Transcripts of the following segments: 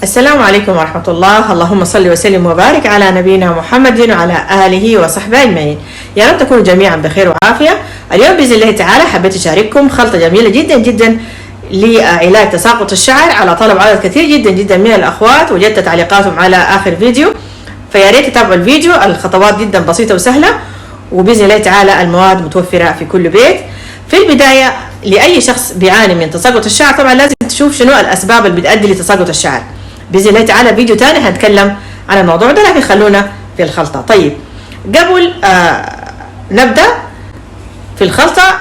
السلام عليكم ورحمة الله. اللهم صل وسلم وبارك على نبينا محمد وعلى آله وصحبه أجمعين. يا رب تكونوا جميعا بخير وعافية. اليوم بإذن الله تعالى حبيت أشارككم خلطة جميلة جدا جدا لعلاج تساقط الشعر على طلب عدد كثير جدا جدا من الأخوات، وجدت تعليقاتهم على آخر فيديو، فيا ريت تتابعوا الفيديو. الخطوات جدا بسيطة وسهلة، وبإذن الله تعالى المواد متوفرة في كل بيت. في البداية لأي شخص بيعاني من تساقط الشعر طبعا لازم تشوف شنو الأسباب اللي بتؤدي لتساقط الشعر. بإذن الله تعالى فيديو تاني هنتكلم عن الموضوع ده، لكن خلونا في الخلطة. طيب قبل نبدأ في الخلطة،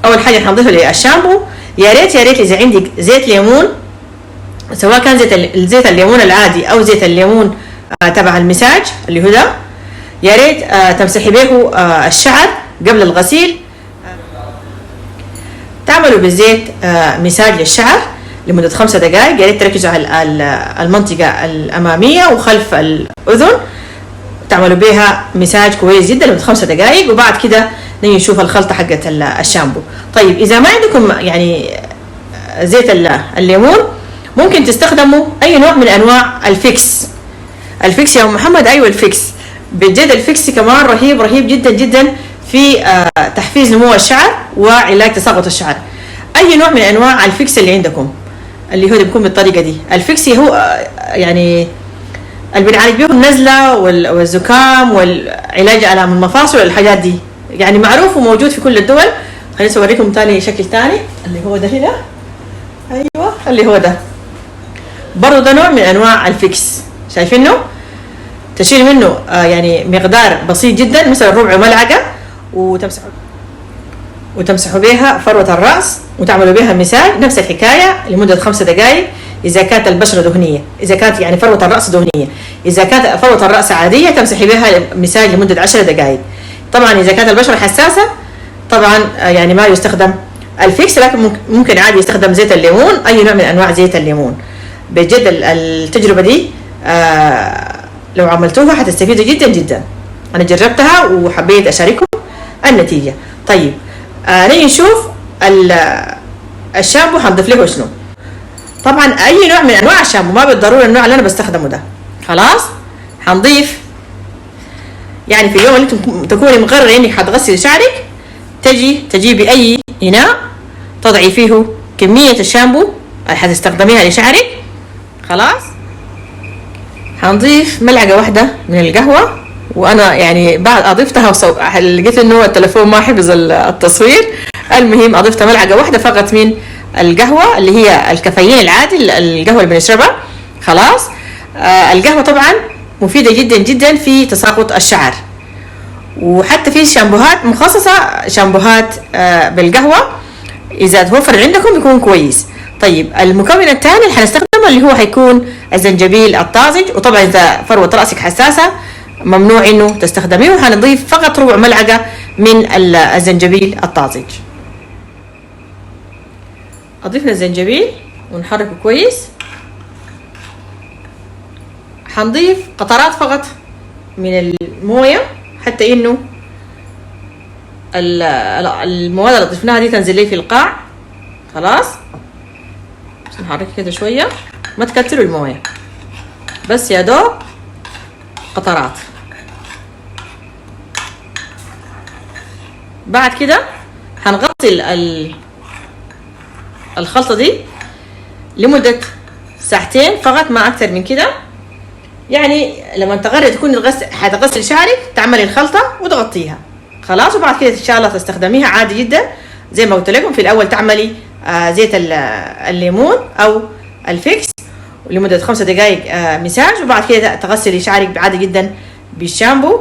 أول حاجة هنضيف الشامبو. يا ريت إذا عندك زيت ليمون، سواء كان زيت الليمون العادي أو زيت الليمون تبع المساج اللي هو ده، يا ريت تمسحي به الشعر قبل الغسيل. تعملوا بالزيت مساج للشعر لمدة 5 دقائق. يا ريت تركزوا على المنطقة الأمامية وخلف الأذن، تعملوا بها مساج كويس جدا لمدة 5 دقائق، وبعد كده نيجي نشوف الخلطة حقت الشامبو. طيب إذا ما عندكم يعني زيت الليمون، ممكن تستخدموا أي نوع من أنواع الفيكس يا محمد. أيوة الفيكس، بجد الفيكس كمان رهيب جدا جدا في تحفيز نمو الشعر وعلاج تساقط الشعر. أي نوع من أنواع الفيكس اللي عندكم اللي هو بيكون بالطريقة دي. الفيكس هو يعني اللي بنعالج به النزلة والزكام والعلاج على المفاصل والحاجات دي، يعني معروف وموجود في كل الدول. خليني أوريكم تاني شكل تاني اللي هو ده هنا. أيوة اللي هو ده برضو ده نوع من أنواع الفيكس، شايفينه؟ تشيل منه يعني مقدار بسيط جدا مثلا ربع ملعقة، وتمسحوا بها فروة الرأس وتعملوا بها مساج نفس الحكاية لمدة 5 دقائق. إذا كانت البشرة دهنية، إذا كانت يعني فروة الرأس دهنية، إذا كانت فروة الرأس عادية تمسحي بها مساج لمدة 10 دقائق. طبعا إذا كانت البشرة حساسة طبعا يعني ما يستخدم الفيكس، لكن ممكن عادي يستخدم زيت الليمون، أي نوع من أنواع زيت الليمون. بجد التجربة دي لو عملتوها حتستفيدوا جدا جدا. أنا جربتها وحبيت أشارككم النتيجة. طيب نيجي نشوف الشامبو هنضيف له شنو. طبعا اي نوع من انواع الشامبو، ما بالضروره النوع اللي انا بستخدمه ده. خلاص هنضيف يعني في اليوم اللي انت تكوني مقرره انك حتغسلي شعرك، تجيبي اي اناء تضعي فيه كميه الشامبو اللي حتستخدميها لشعرك. خلاص هنضيف ملعقه واحده من القهوه، وانا يعني بعد اضفتها لقيت انه التليفون ما حفظ التصوير. المهم اضفت ملعقه واحده فقط من القهوه اللي هي الكافيين العادي، القهوه اللي بنشربها. خلاص القهوه طبعا مفيده جدا جدا في تساقط الشعر، وحتى في شامبوهات مخصصه، شامبوهات بالقهوه اذا توفر عندكم بيكون كويس. طيب المكون الثاني اللي حنستخدمه اللي هو هيكون الزنجبيل الطازج، وطبعا اذا فروه راسك حساسه ممنوع انه تستخدميه، وهنضيف فقط ربع ملعقه من الزنجبيل الطازج. اضفنا الزنجبيل ونحركه كويس. هنضيف قطرات فقط من المويه حتى انه المواد اللي ضفناها دي تنزل لي في القاع. خلاص نحرك كده شويه، ما تكتروا المويه، بس يا دوب قطرات. بعد كده هنغطي الخلطة دي لمدة 2 ساعة فقط، ما أكتر من كده. يعني لما تقرري تكوني حتغسلي شعرك تعملي الخلطة وتغطيها. خلاص وبعد كده إن شاء الله تستخدميها عادي جدا. زي ما قلت لكم في الأول تعملي زيت الليمون أو الفيكس لمدة 5 دقائق مساج، وبعد كده تغسلي شعرك عادي جدا بالشامبو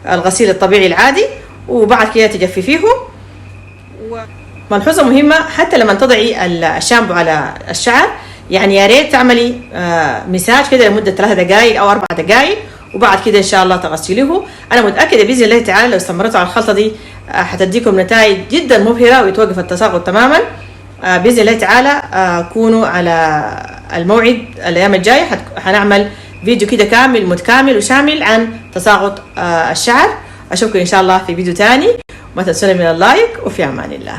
الغسيل الطبيعي العادي، وبعد كده تجففيه. ملحوظة مهمة، حتى لما تضعي الشامبو على الشعر يعني يا ريت تعملي مساج كده لمدة 3 دقائق أو 4 دقائق، وبعد كده إن شاء الله تغسليه. أنا متأكدة بإذن الله تعالى لو استمرتوا على الخلطة دي حتديكم نتائج جدا مبهرة ويتوقف التساقط تماما. بإذن الله تعالى كونوا على الموعد الأيام الجاية، هنعمل فيديو كده كامل متكامل وشامل عن تساقط الشعر. أشوفكم إن شاء الله في فيديو تاني، ما تنسونا من اللايك، وفي أمان الله.